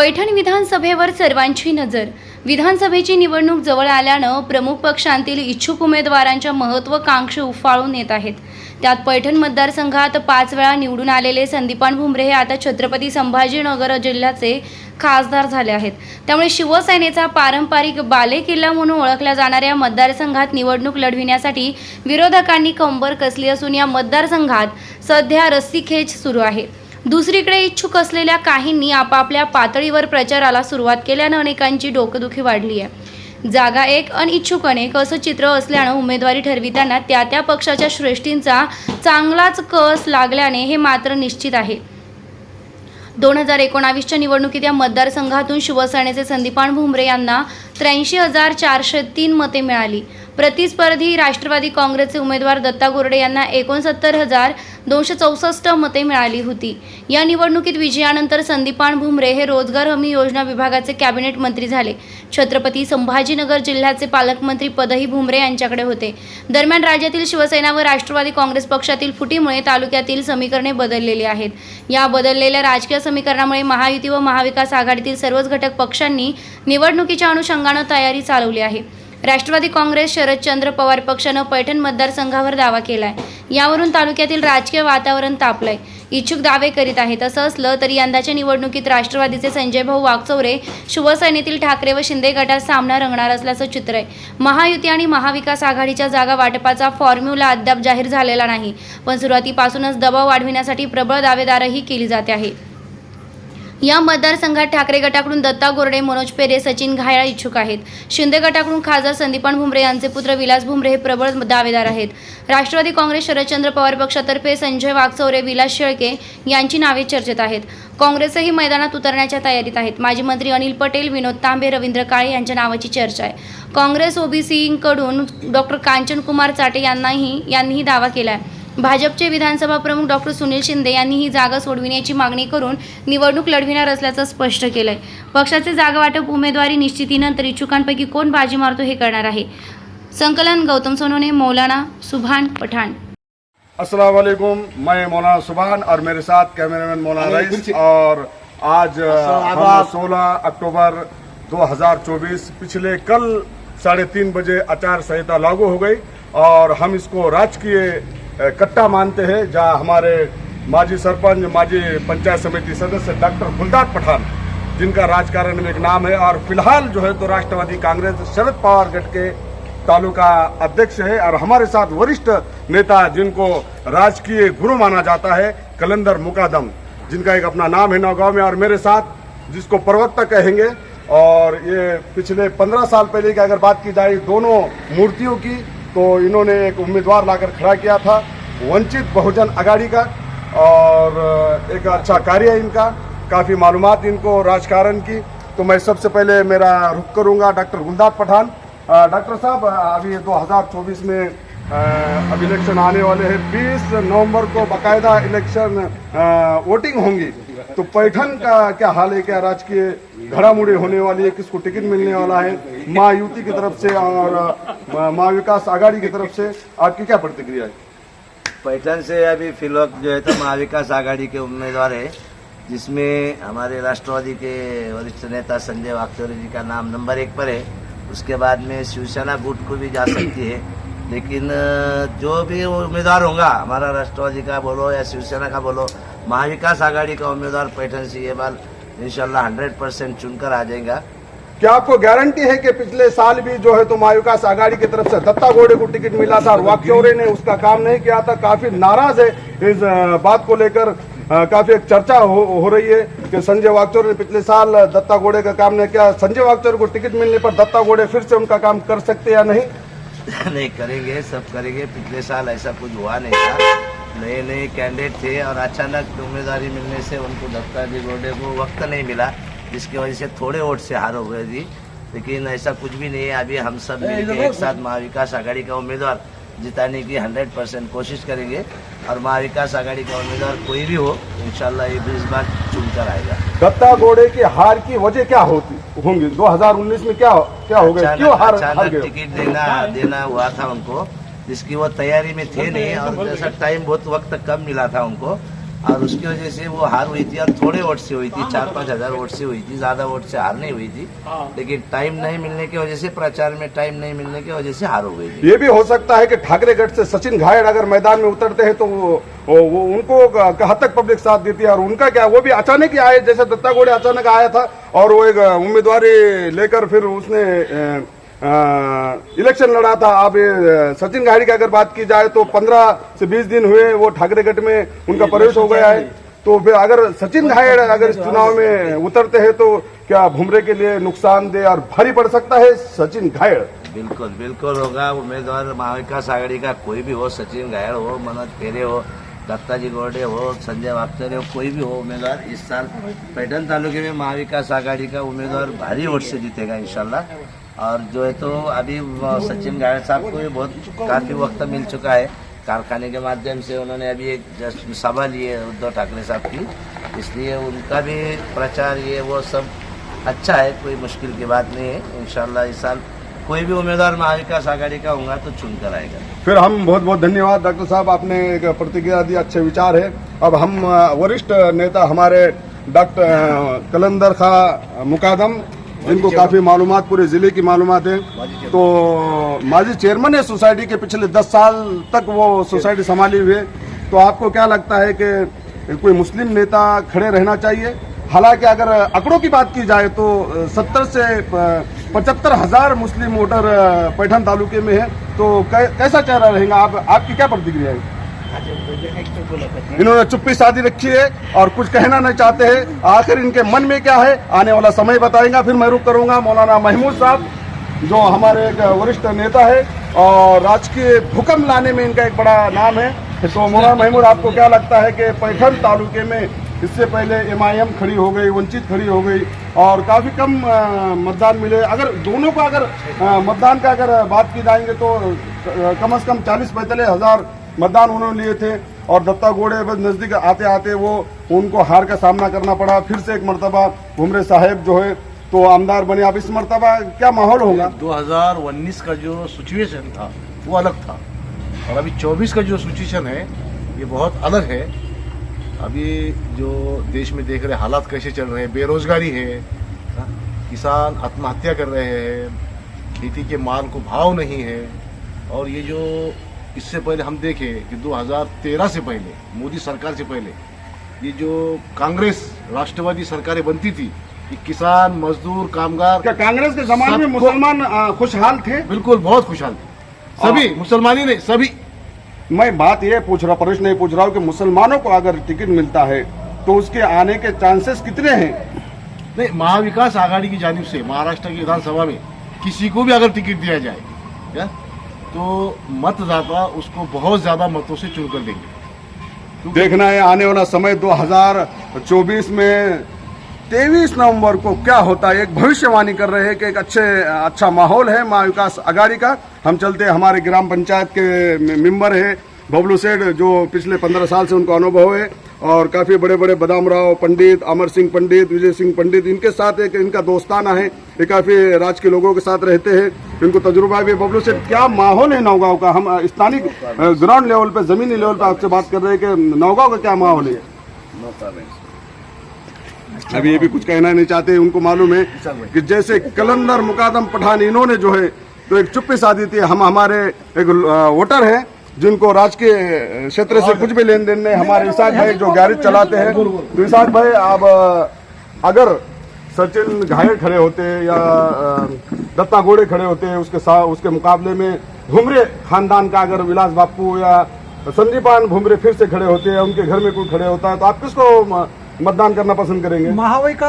पैठण विधानसभेवर सर्वांची नजर। विधानसभेची निवडणूक जवळ आल्यानं प्रमुख पक्षांतील इच्छुक उमेदवारांच्या महत्त्वाकांक्षी उफाळून येत आहेत। त्यात पैठण मतदारसंघात 5 वेळा निवडून आलेले संदीपान भुमरे हे आता छत्रपती संभाजीनगर जिल्ह्याचे खासदार झाले आहेत। त्यामुळे शिवसेनेचा पारंपरिक बालेकिल्ला म्हणून ओळखल्या जाणाऱ्या मतदारसंघात निवडणूक लढविण्यासाठी विरोधकांनी कंबर कसली असून या मतदारसंघात सध्या रस्सीखेच सुरू आहे। दुसरीकडे इच्छुक असलेल्या काहींनी आपापल्या पातळीवर प्रचाराला सुरुवात केल्यानं अनेकांची डोकेदुखी वाढली आहे। जागा एक अनिच्छुक अनेक असं चित्र असल्यानं उमेदवारी ठरविताना त्या पक्षाच्या श्रेष्ठींचा चांगलाच कस लागल्याने हे मात्र निश्चित आहे। 2019च्या निवडणुकीत या मतदारसंघातून शिवसेनेचे संदीपान भुमरे यांना 83,403 मते मिळाली। प्रतिस्पर्धी राष्ट्रवादी काँग्रेसचे उमेदवार दत्ता गोरडे यांना 69,264 मते मिळाली होती। या निवडणुकीत विजयानंतर संदीपान भुमरे हे रोजगार हमी योजना विभागाचे कॅबिनेट मंत्री झाले। छत्रपती संभाजीनगर जिल्ह्याचे पालकमंत्री पदही भुमरे यांच्याकडे होते। दरम्यान राज्यातील शिवसेना व राष्ट्रवादी काँग्रेस पक्षातील फुटीमुळे तालुक्यातील समीकरणे बदललेली आहेत। या बदललेल्या राजकीय समीकरणामुळे महायुती व महाविकास आघाडीतील सर्वच घटक पक्षांनी निवडणुकीच्या अनुषंगाने तयारी चालवली आहे। राष्ट्रवादी काँग्रेस शरदचंद्र पवार पक्षानं पैठण मतदारसंघावर दावा केलाय। यावरून तालुक्यातील राजकीय वातावरण तापलंय। इच्छुक दावे करीत आहेत। असं असलं तरी यंदाच्या निवडणुकीत राष्ट्रवादीचे संजय भाऊ वाकचौरे, शिवसेनेतील ठाकरे व शिंदे गटात सामना रंगणार असल्याचं चित्र आहे। महायुती आणि महाविकास आघाडीच्या जागा वाटपाचा फॉर्म्युला अद्याप जाहीर झालेला नाही, पण सुरुवातीपासूनच दबाव वाढविण्यासाठी प्रबळ दावेदारही केली जाते आहे। या मतदारसंघात ठाकरे गटाकडून दत्ता गोरडे, मनोज पेरे, सचिन घायाळ इच्छुक आहेत। शिंदे गटाकडून खासदार संदीपान भुमरे यांचे पुत्र विलास भुमरे हे प्रबळ दावेदार आहेत। राष्ट्रवादी काँग्रेस शरदचंद्र पवार पक्षातर्फे संजय वाकचौरे, विलास शेळके यांची नावे चर्चेत आहेत। काँग्रेसही मैदानात उतरण्याच्या तयारीत आहेत। माजी मंत्री अनिल पटेल, विनोद तांबे, रवींद्र काळे यांच्या नावाची चर्चा आहे। काँग्रेस ओबीसीकडून डॉक्टर कांचनकुमार चाटे यांनीही दावा केला आहे। भाजपचे विधानसभा प्रमुख डॉक्टर सुनील शिंदे यांनी ही जागा सोडविण्याची मागणी करून निवडणूक लढविणार असल्याचं स्पष्ट केलंय। पक्षाचे जागा वाटप उमेदवारी निश्चितीनंतर इच्छुकांपैकी कोण बाजी मारतो हे कळणार आहे। संकलन गौतम सोनोने, मौलाना सुभान पठान। अस्सलाम वालेकुम, मैं मौलाना सुभान और मेरे साथ कैमरामैन मौलाना रईस। और आज हम 16 अक्टूबर 2024 पिछले कल 3:30 बजे आचार संहिता लागू हो गई और हम इसको राजकीय कट्टा मानते हैं, जहां हमारे माजी सरपंच, माजी पंचायत समिति सदस्य डॉक्टर गुलदार पठान, जिनका राजकारण में एक नाम है और फिलहाल जो है तो राष्ट्रवादी कांग्रेस शरद पवार गट के तालुका अध्यक्ष है। और हमारे साथ वरिष्ठ नेता जिनको राजकीय गुरु माना जाता है, कलंदर मुकादम, जिनका एक अपना नाम है नौगांव में, और मेरे साथ जिसको प्रवक्ता कहेंगे। और ये पिछले 15 साल पहले की अगर बात की जाए दोनों मूर्तियों की, तो इन्होंने एक उम्मीदवार लाकर खड़ा किया था वंचित बहुजन आघाड़ी का, और एक अच्छा कार्य है इनका, काफ़ी मालूमात इनको राजकारण की। तो मैं सबसे पहले मेरा रुख करूंगा डॉक्टर गुलदार पठान। डॉक्टर साहब, अभी 2024 में अब इलेक्शन आने वाले हैं। 20 नवंबर को बाकायदा इलेक्शन वोटिंग होंगी, तो पैठण का क्या हाल है? क्या राजकीय घड़ामुड़ी होने वाली है? किसको टिकट मिलने वाला है महायुति की तरफ से और महाविकास आघाड़ी की तरफ से? आपकी क्या प्रतिक्रिया है? पैठण से अभी फिलहाल जो है तो महाविकास आघाड़ी के उम्मीदवार है, जिसमें हमारे राष्ट्रवादी के वरिष्ठ नेता संजय वाकचौरे जी का नाम नंबर 1 पर है। उसके बाद में शिवसेना गुट को भी जा सकती है, लेकिन जो भी उम्मीदवार होगा, हमारा राष्ट्रवादी का बोलो या शिवसेना का बोलो, महाविकास आघाड़ी का उम्मीदवार पैठण से ये बार इंशाल्लाह 100% चुनकर आ जाएगा। क्या आपको गारंटी है कि पिछले साल भी जो है तो महाविकास आघाड़ी की तरफ से दत्ता गोड़े को टिकट मिला था और वाकचौरे ने उसका काम नहीं किया था? काफी नाराज है इस बात को लेकर। काफी एक चर्चा हो रही है कि संजय वाकचौरे ने पिछले साल दत्ता गोड़े का काम नहीं किया। संजय वाकचौरे को टिकट मिलने पर दत्ता गोड़े फिर से उनका काम कर सकते या नहीं? नहीं करेंगे, सब करेंगे। पिछले साल ऐसा कुछ हुआ नहीं था, नए कैंडिडेट थे और अचानक उम्मीदवारी मिलने से उनको दत्ता जी गोड़े को वक्त नहीं मिला, जिसकी वजह से थोड़े वोट से हार हो गए थी। लेकिन ऐसा कुछ भी नहीं है। अभी हम सब मिलकर एक साथ महाविकास आघाड़ी का उम्मीदवार जिताने की 100% कोशिश करेंगे और महाविकास आघाड़ी का उम्मीदवार कोई भी हो, इंशाल्लाह ये भी इस बार चुनकर आएगा। दत्ता गोड़े की हार की वजह क्या होंगी? 2019 में क्या हो गया? क्यों हार गए? टिकट देना हुआ था उनको, जिसकी वो तैयारी में थे नहीं, और जैसा टाइम बहुत वक्त कम मिला था उनको। और उसकी वजह से वो हार हुई थी और थोड़े वोट से हुई थी, 4-5 हजार वोट से हुई थी, ज्यादा वोट से हार नहीं हुई थी। लेकिन टाइम नहीं मिलने की वजह से, प्रचार में टाइम नहीं मिलने की वजह से हार हो गई थी। ये भी हो सकता है कि ठाकरेगढ़ से सचिन घायल अगर मैदान में उतरते हैं तो वो उनको कहाँ तक पब्लिक साथ देती है, और उनका क्या, वो भी अचानक ही आए, जैसे दत्ता गोड़े अचानक आया था और वो एक उम्मीदवारी लेकर फिर उसने इलेक्शन लड़ा था। अब सचिन घायल की अगर बात की जाए तो 15 से 20 दिन हुए वो ठाकरेगढ़ में उनका प्रवेश हो गया है। तो फिर अगर सचिन घायल अगर इस चुनाव में उतरते हैं तो क्या भुमरे के लिए नुकसानदेह और भारी पड़ सकता है सचिन घायल? बिल्कुल बिल्कुल होगा। उम्मीदवार महाविकास आघाड़ी का कोई भी हो, सचिन घायल हो, मनोज पेरे हो, दत्ताजी गोरडे हो, संजय वागचौरे हो, कोई भी हो उम्मीदवार, इस साल पैठन तालुके में महाविकास आघाड़ी का उम्मीदवार भारी वोट से जीतेगा इंशाल्लाह। और जो है तो अभी सचिन घायल साहब को भी बहुत काफी वक्त मिल चुका है, कारखाने के माध्यम से उन्होंने अभी एक जस्ट सभा ली है उद्धव ठाकरे साहब की, इसलिए उनका भी प्रचार ये वो सब अच्छा है, कोई मुश्किल की बात नहीं है। इंशाल्लाह इस साल कोई भी उम्मीदवार महाविकास आघाड़ी का होगा तो चुन कर आएगा। फिर हम बहुत बहुत धन्यवाद डॉक्टर साहब, आपने एक प्रतिक्रिया दी, अच्छे विचार है। अब हम वरिष्ठ नेता हमारे डॉक्टर कलंदर खा मुकादम, जिनको काफी मालूमात पूरे जिले की मालूमात है, तो माजी चेयरमैन है सोसाइटी के, पिछले 10 साल तक वो सोसाइटी संभाली हुई है। तो आपको क्या लगता है कि कोई मुस्लिम नेता खड़े रहना चाहिए? हालांकि अगर आंकड़ों की बात की जाए तो 70 से 75 हजार मुस्लिम वोटर पैठन तालुके में है, तो कैसा चेहरा रहेगा? आपकी क्या प्रतिक्रिया है? इन्होंने चुप्पी साधी रखी है और कुछ कहना नहीं चाहते हैं, आखिर इनके मन में क्या है आने वाला समय बताएगा। फिर मैं रुक करूंगा मौलाना महमूद साहब, जो हमारे एक वरिष्ठ नेता है और राजकीय भूकंप लाने में इनका एक बड़ा नाम है। तो मौलाना महमूद, आपको क्या लगता है कि पैठन तालुके में इससे पहले MIM खड़ी हो गई, वंचित खड़ी हो गई और काफी कम मतदान मिले, अगर दोनों का अगर मतदान का अगर बात की जाएंगे तो कम से कम 40-45 हजार मतदान उन्होंने लिए थे, और दत्ता गोड़े बस नजदीक आते आते वो उनको हार का सामना करना पड़ा। फिर से एक मरतबा भुमरे साहब जो है तो आमदार बने। अब इस मरतबा क्या माहौल होगा? 2019 का जो सिचुएशन था वो अलग था, और अभी 24 का जो सिचुएशन है ये बहुत अलग है। अभी जो देश में देख रहे हालात कैसे चल रहे हैं, बेरोजगारी है, किसान आत्महत्या कर रहे हैं, खेती के माल को भाव नहीं है। और ये जो इससे पहले हम देखें कि 2013 से पहले, मोदी सरकार से पहले, ये जो कांग्रेस राष्ट्रवादी सरकारें बनती थी, ये किसान, मजदूर, कामगार, क्या कांग्रेस के जमाने में मुसलमान खुशहाल थे? बिल्कुल बहुत खुशहाल थे सभी, मुसलमान ही नहीं सभी। मैं बात ये पूछ रहा, प्रश्न नहीं पूछ रहा हूँ कि मुसलमानों को अगर टिकट मिलता है तो उसके आने के चांसेस कितने हैं? नहीं, महाविकास आघाड़ी की जानिब से महाराष्ट्र की विधानसभा में किसी को भी अगर टिकट दिया जाए क्या, तो मतदाता उसको बहुत ज्यादा मतों से चुनकर देंगे। देखना है आने वाला समय 2024 में 23 नवंबर को क्या होता है। एक भविष्यवाणी कर रहे हैं कि एक अच्छा माहौल है महाविकास आघाड़ी का। हम चलते हैं, हमारे ग्राम पंचायत के मेंबर है बबलू सेठ, जो पिछले 15 साल से उनको अनुभव है और काफी बड़े बड़े बदाम राव पंडित, अमर सिंह पंडित, विजय सिंह पंडित, इनके साथ एक इनका दोस्ताना है, ये काफी राज्य के लोगों के साथ रहते हैं, इनको तजुर्बा भी। बबलू सेठ, क्या माहौल है नौगांव का? हम स्थानीय ग्राउंड लेवल पे, जमीनी लेवल पे आपसे बात कर रहे हैं कि नौगांव का क्या माहौल है? अभी ये भी कुछ कहना नहीं चाहते, उनको मालूम है कि जैसे कलंदर मुकादम पठान, इन्होंने जो है तो एक चुप्पी साधी थी। हम हमारे एक वोटर हैं जिनको राजकीय क्षेत्र से कुछ भी लेन देन नहीं, हमारे इसाक भाई जो गैरेज चलाते हैं। तो इसाक भाई, अब अगर सचिन घायल खड़े होते या दत्ता गोड़े खड़े होते, उसके मुकाबले में भुमरे खानदान का अगर विलास बापू या संदीपान भुमरे फिर से खड़े होते हैं, उनके घर में कोई खड़े होता है, तो आप किसको मतदान करना पसंद करेंगे? महाविकास